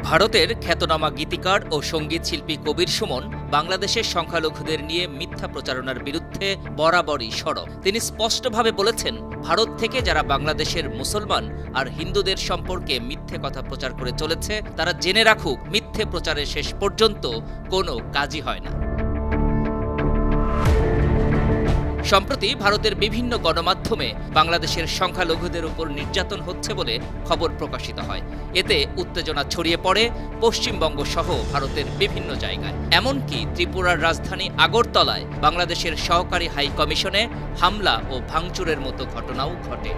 ভারতের খ্যাতনামা গীতিকার ও সঙ্গীত শিল্পী কবির সুমন বাংলাদেশের সংখ্যালঘুদের নিয়ে মিথ্যা প্রচারণার বিরুদ্ধে বরাবরই সরব। তিনি স্পষ্টভাবে বলেছেন, ভারত থেকে যারা বাংলাদেশের মুসলমান আর হিন্দুদের সম্পর্কে মিথ্যে কথা প্রচার করে চলেছে, তারা জেনে রাখুক, মিথ্যে প্রচারের শেষ পর্যন্ত কোনো কাজই হয় না। সম্প্রতি ভারতের বিভিন্ন গণমাধ্যমে বাংলাদেশের সংখ্যালঘুদের উপর নির্যাতন হচ্ছে বলে খবর প্রকাশিত হয়। এতে উত্তেজনা ছড়িয়ে পড়ে পশ্চিমবঙ্গ সহ ভারতের বিভিন্ন জায়গায়। এমনকি ত্রিপুরার রাজধানী আগরতলায় বাংলাদেশের সহকারী হাই কমিশনে হামলা ও ভাঙচুরের মতো ঘটনাও ঘটে।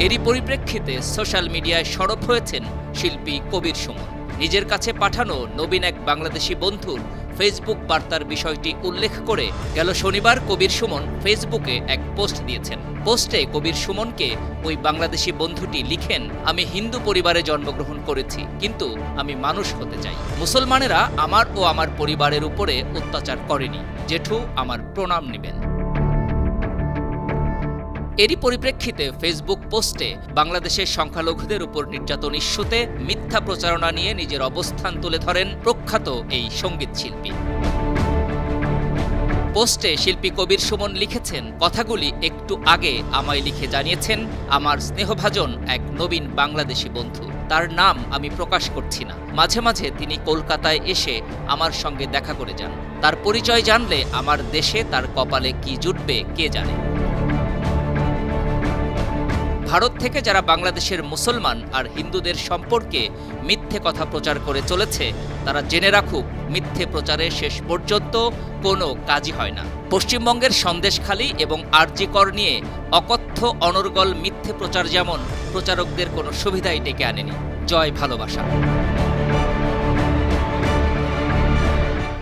এরই পরিপ্রেক্ষিতে সোশ্যাল মিডিয়ায় সরব হয়েছেন শিল্পী কবির সুমন। নিজের কাছে পাঠানো নবীন এক বাংলাদেশি বন্ধুর ফেসবুক বার্তার বিষয়টি উল্লেখ করে গেল শনিবার কবির সুমন ফেসবুকে এক পোস্ট দিয়েছেন। পোস্টে কবির সুমনকে ওই বাংলাদেশি বন্ধুটি লিখেন, আমি হিন্দু পরিবারে জন্মগ্রহণ করেছি, কিন্তু আমি মানুষ হতে চাই। মুসলমানেরা আমার ও আমার পরিবারের উপরে অত্যাচার করেনি, জেঠু আমার প্রণাম নেবেন। এরই পরিপ্রেক্ষিতে ফেসবুক পোস্টে বাংলাদেশের সংখ্যালঘুদের উপর নির্যাতন ইস্যুতে মিথ্যা প্রচারণা নিয়ে নিজের অবস্থান তুলে ধরেন প্রখ্যাত এই সঙ্গীত শিল্পী। পোস্টে শিল্পী কবির সুমন লিখেছেন, কথাগুলি একটু আগে আমায় লিখে জানিয়েছেন আমার স্নেহভাজন এক নবীন বাংলাদেশি বন্ধু। তার নাম আমি প্রকাশ করছি না। মাঝে মাঝে তিনি কলকাতায় এসে আমার সঙ্গে দেখা করে যান। তার পরিচয় জানলে আমার দেশে তার কপালে কি জুটবে কে জানে। ভারত থেকে যারা বাংলাদেশের মুসলমান আর হিন্দুদের সম্পর্কে মিথ্যে কথা প্রচার করে চলেছে, তারা জেনে রাখুক, মিথ্যে প্রচারের শেষ পর্যন্ত কোনো কাজই হয় না। পশ্চিমবঙ্গের সন্দেশখালী এবং আরজিকর নিয়ে অকথ্য অনর্গল মিথ্যে প্রচার যেমন প্রচারকদের কোনো সুবিধাই ডেকে আনেনি। জয় ভালোবাসা।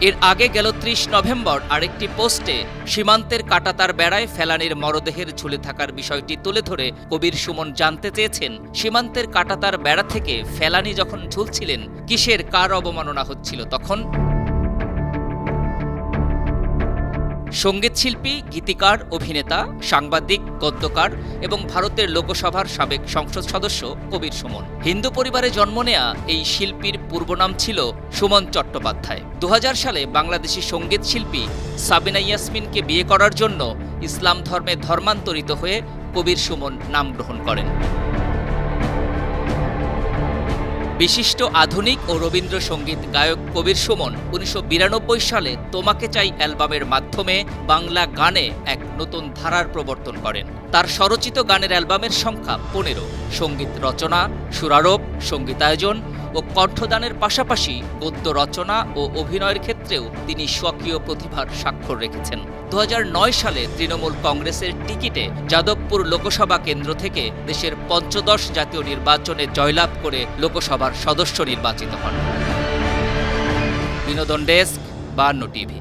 এর আগে গেল ৩০ নভেম্বর আরেকটি পোস্টে সীমান্তের কাঁটাতার বেড়ায় ফেলানীর মরদেহের ঝুলে থাকার বিষয়টি তুলে ধরে কবির সুমন জানতে চেয়েছেন, সীমান্তের কাঁটাতার বেড়া থেকে ফেলানী যখন ঝুলছিলেন, কিসের কার অবমাননা হচ্ছিল তখন? সঙ্গীত শিল্পী, গীতিকার, অভিনেতা, সাংবাদিক, গদ্যকার এবং ভারতের লোকসভার সাবেক সংসদ সদস্য কবির সুমন। হিন্দু পরিবারে জন্ম নেয়া এই শিল্পীর পূর্বনাম ছিল সুমন চট্টোপাধ্যায়। ২০০০ সালে বাংলাদেশি সঙ্গীত শিল্পী সাবিনা ইয়াসমিনকে বিয়ে করার জন্য ইসলাম ধর্মে ধর্মান্তরিত হয়ে কবির সুমন নাম গ্রহণ করেন। বিশিষ্ট আধুনিক ও রবীন্দ্রসঙ্গীত গায়ক কবির সুমন ১৯৯২ সালে তোমাকে চাই অ্যালবামের মাধ্যমে বাংলা গানে এক নতুন ধারার প্রবর্তন করেন। তার স্বরচিত গানের অ্যালবামের সংখ্যা ১৫। সঙ্গীত রচনা, সুরারোপ, সঙ্গীতায়োজন ও কণ্ঠদানের পাশাপাশি গদ্য রচনা ও অভিনয়ের ক্ষেত্রেও তিনি স্বকীয় প্রতিভার স্বাক্ষর রেখেছেন। ২০০৯ সালে তৃণমূল কংগ্রেসের টিকিটে যাদবপুর লোকসভা কেন্দ্র থেকে দেশের ৫ম জাতীয় নির্বাচনে জয়লাভ করে লোকসভার সদস্য নির্বাচিত হন। বিনোদন ডেস্ক, ৫২ টিভি।